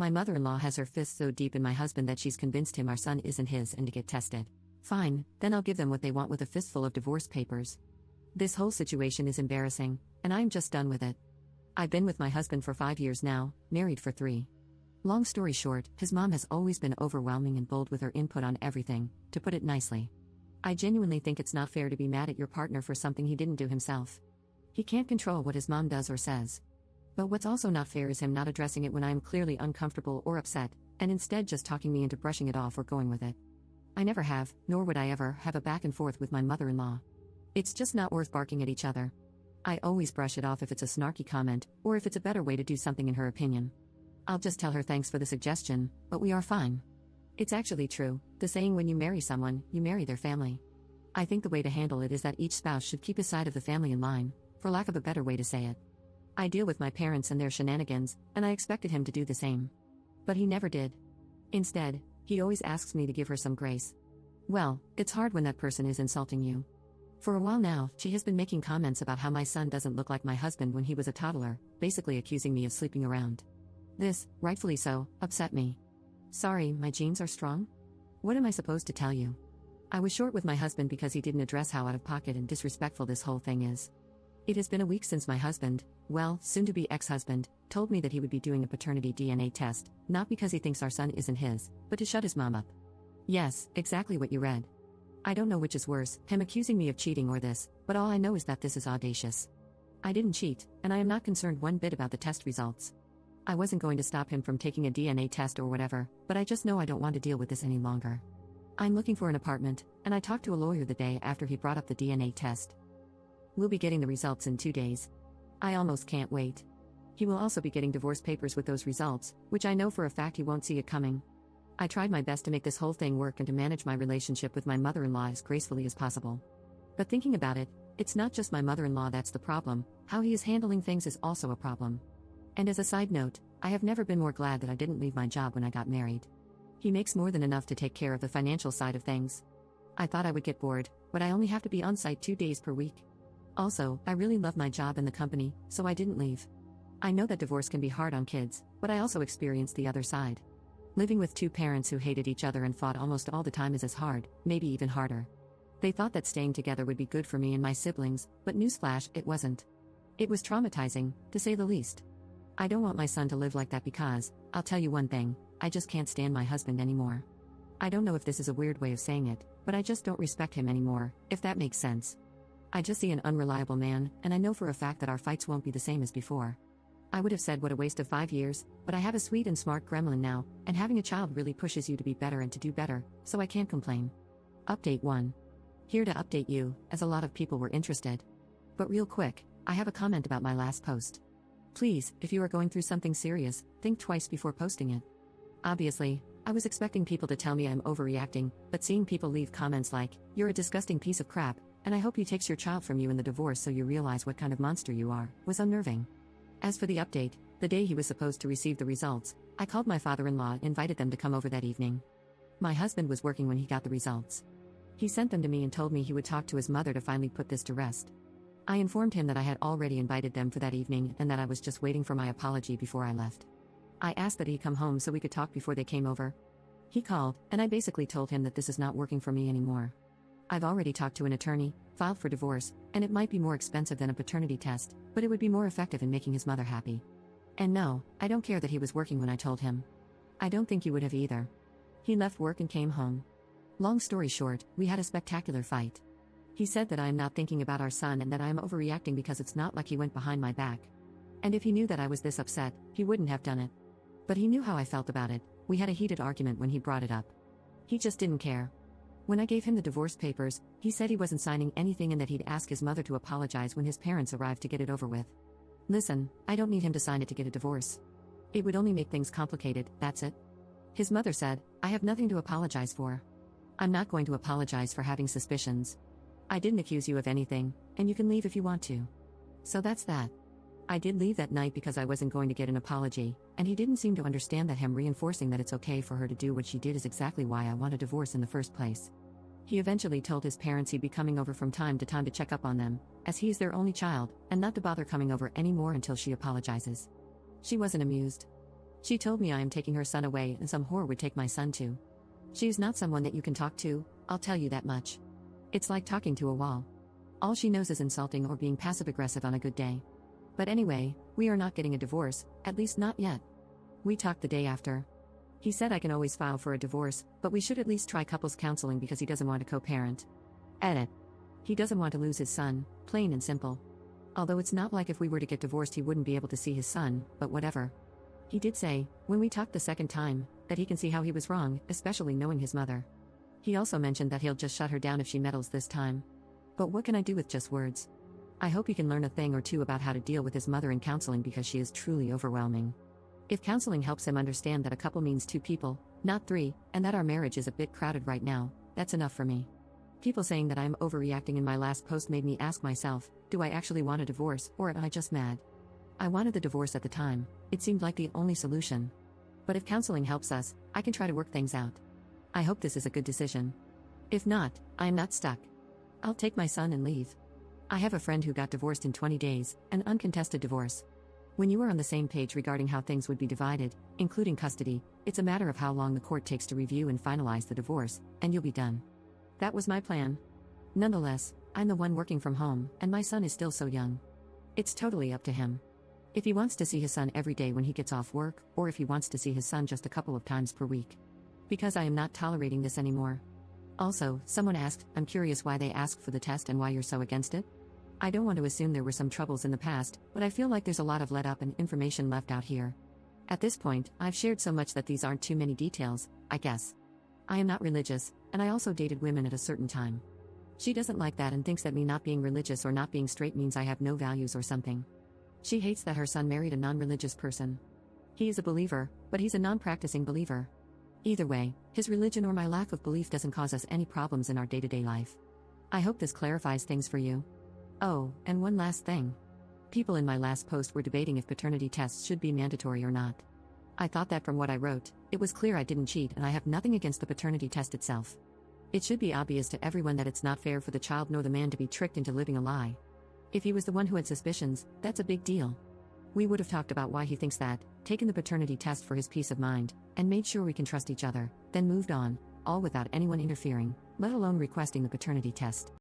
My mother-in-law has her fists so deep in my husband that she's convinced him our son isn't his and to get tested. Fine, then I'll give them what they want with a fistful of divorce papers. This whole situation is embarrassing, and I'm just done with it. I've been with my husband for 5 years now, married for 3. Long story short, his mom has always been overwhelming and bold with her input on everything, to put it nicely. I genuinely think it's not fair to be mad at your partner for something he didn't do himself. He can't control what his mom does or says. But what's also not fair is him not addressing it when I am clearly uncomfortable or upset, and instead just talking me into brushing it off or going with it. I never have, nor would I ever, have a back and forth with my mother-in-law. It's just not worth barking at each other. I always brush it off if it's a snarky comment, or if it's a better way to do something in her opinion. I'll just tell her thanks for the suggestion, but we are fine. It's actually true, the saying when you marry someone, you marry their family. I think the way to handle it is that each spouse should keep his side of the family in line, for lack of a better way to say it. I deal with my parents and their shenanigans, and I expected him to do the same. But he never did. Instead, he always asks me to give her some grace. Well, it's hard when that person is insulting you. For a while now, she has been making comments about how my son doesn't look like my husband when he was a toddler, basically accusing me of sleeping around. This, rightfully so, upset me. Sorry, my genes are strong? What am I supposed to tell you? I was short with my husband because he didn't address how out of pocket and disrespectful this whole thing is. It has been a week since my husband, well, soon-to-be ex-husband, told me that he would be doing a paternity DNA test, not because he thinks our son isn't his, but to shut his mom up. Yes, exactly what you read. I don't know which is worse, him accusing me of cheating or this, but all I know is that this is audacious. I didn't cheat, and I am not concerned one bit about the test results. I wasn't going to stop him from taking a DNA test or whatever, but I just know I don't want to deal with this any longer. I'm looking for an apartment, and I talked to a lawyer the day after he brought up the DNA test. We'll be getting the results in 2 days. I almost can't wait. He will also be getting divorce papers with those results, which I know for a fact he won't see it coming. I tried my best to make this whole thing work and to manage my relationship with my mother-in-law as gracefully as possible. But thinking about it, it's not just my mother-in-law that's the problem, how he is handling things is also a problem. And as a side note, I have never been more glad that I didn't leave my job when I got married. He makes more than enough to take care of the financial side of things. I thought I would get bored, but I only have to be on site 2 days per week. Also, I really love my job and the company, so I didn't leave. I know that divorce can be hard on kids, but I also experienced the other side. Living with 2 parents who hated each other and fought almost all the time is as hard, maybe even harder. They thought that staying together would be good for me and my siblings, but newsflash, it wasn't. It was traumatizing, to say the least. I don't want my son to live like that because, I'll tell you one thing, I just can't stand my husband anymore. I don't know if this is a weird way of saying it, but I just don't respect him anymore, if that makes sense. I just see an unreliable man, and I know for a fact that our fights won't be the same as before. I would have said what a waste of 5 years, but I have a sweet and smart gremlin now, and having a child really pushes you to be better and to do better, so I can't complain. Update 1. Here to update you, as a lot of people were interested. But real quick, I have a comment about my last post. Please, if you are going through something serious, think twice before posting it. Obviously, I was expecting people to tell me I'm overreacting, but seeing people leave comments like, "You're a disgusting piece of crap, and I hope he takes your child from you in the divorce so you realize what kind of monster you are," was unnerving. As for the update, the day he was supposed to receive the results, I called my father-in-law and invited them to come over that evening. My husband was working when he got the results. He sent them to me and told me he would talk to his mother to finally put this to rest. I informed him that I had already invited them for that evening and that I was just waiting for my apology before I left. I asked that he come home so we could talk before they came over. He called, and I basically told him that this is not working for me anymore. I've already talked to an attorney, filed for divorce, and it might be more expensive than a paternity test, but it would be more effective in making his mother happy. And no, I don't care that he was working when I told him. I don't think you would have either. He left work and came home. Long story short, we had a spectacular fight. He said that I am not thinking about our son and that I am overreacting because it's not like he went behind my back. And if he knew that I was this upset, he wouldn't have done it. But he knew how I felt about it. We had a heated argument when he brought it up. He just didn't care. When I gave him the divorce papers, he said he wasn't signing anything and that he'd ask his mother to apologize when his parents arrived to get it over with. Listen, I don't need him to sign it to get a divorce. It would only make things complicated, that's it. His mother said, "I have nothing to apologize for. I'm not going to apologize for having suspicions. I didn't accuse you of anything, and you can leave if you want to." So that's that. I did leave that night because I wasn't going to get an apology, and he didn't seem to understand that him reinforcing that it's okay for her to do what she did is exactly why I want a divorce in the first place. He eventually told his parents he'd be coming over from time to time to check up on them, as he is their only child, and not to bother coming over anymore until she apologizes. She wasn't amused. She told me I am taking her son away and some whore would take my son too. She is not someone that you can talk to, I'll tell you that much. It's like talking to a wall. All she knows is insulting or being passive-aggressive on a good day. But anyway, we are not getting a divorce, at least not yet. We talked the day after. He said I can always file for a divorce, but we should at least try couples counseling because he doesn't want to co-parent. Edit. He doesn't want to lose his son, plain and simple. Although it's not like if we were to get divorced he wouldn't be able to see his son, but whatever. He did say, when we talked the second time, that he can see how he was wrong, especially knowing his mother. He also mentioned that he'll just shut her down if she meddles this time. But what can I do with just words? I hope he can learn a thing or two about how to deal with his mother in counseling because she is truly overwhelming. If counseling helps him understand that a couple means two people, not three, and that our marriage is a bit crowded right now, that's enough for me. People saying that I'm overreacting in my last post made me ask myself, do I actually want a divorce, or am I just mad? I wanted the divorce at the time, it seemed like the only solution. But if counseling helps us, I can try to work things out. I hope this is a good decision. If not, I am not stuck. I'll take my son and leave. I have a friend who got divorced in 20 days, an uncontested divorce. When you are on the same page regarding how things would be divided, including custody, it's a matter of how long the court takes to review and finalize the divorce, and you'll be done. That was my plan. Nonetheless, I'm the one working from home, and my son is still so young. It's totally up to him. If he wants to see his son every day when he gets off work, or if he wants to see his son just a couple of times per week. Because I am not tolerating this anymore. Also, someone asked, I'm curious why they asked for the test and why you're so against it? I don't want to assume there were some troubles in the past, but I feel like there's a lot of let up and information left out here. At this point, I've shared so much that these aren't too many details, I guess. I am not religious, and I also dated women at a certain time. She doesn't like that and thinks that me not being religious or not being straight means I have no values or something. She hates that her son married a non-religious person. He is a believer, but he's a non-practicing believer. Either way, his religion or my lack of belief doesn't cause us any problems in our day-to-day life. I hope this clarifies things for you. Oh, and one last thing. People in my last post were debating if paternity tests should be mandatory or not. I thought that from what I wrote, it was clear I didn't cheat and I have nothing against the paternity test itself. It should be obvious to everyone that it's not fair for the child nor the man to be tricked into living a lie. If he was the one who had suspicions, that's a big deal. We would have talked about why he thinks that, taken the paternity test for his peace of mind, and made sure we can trust each other, then moved on, all without anyone interfering, let alone requesting the paternity test.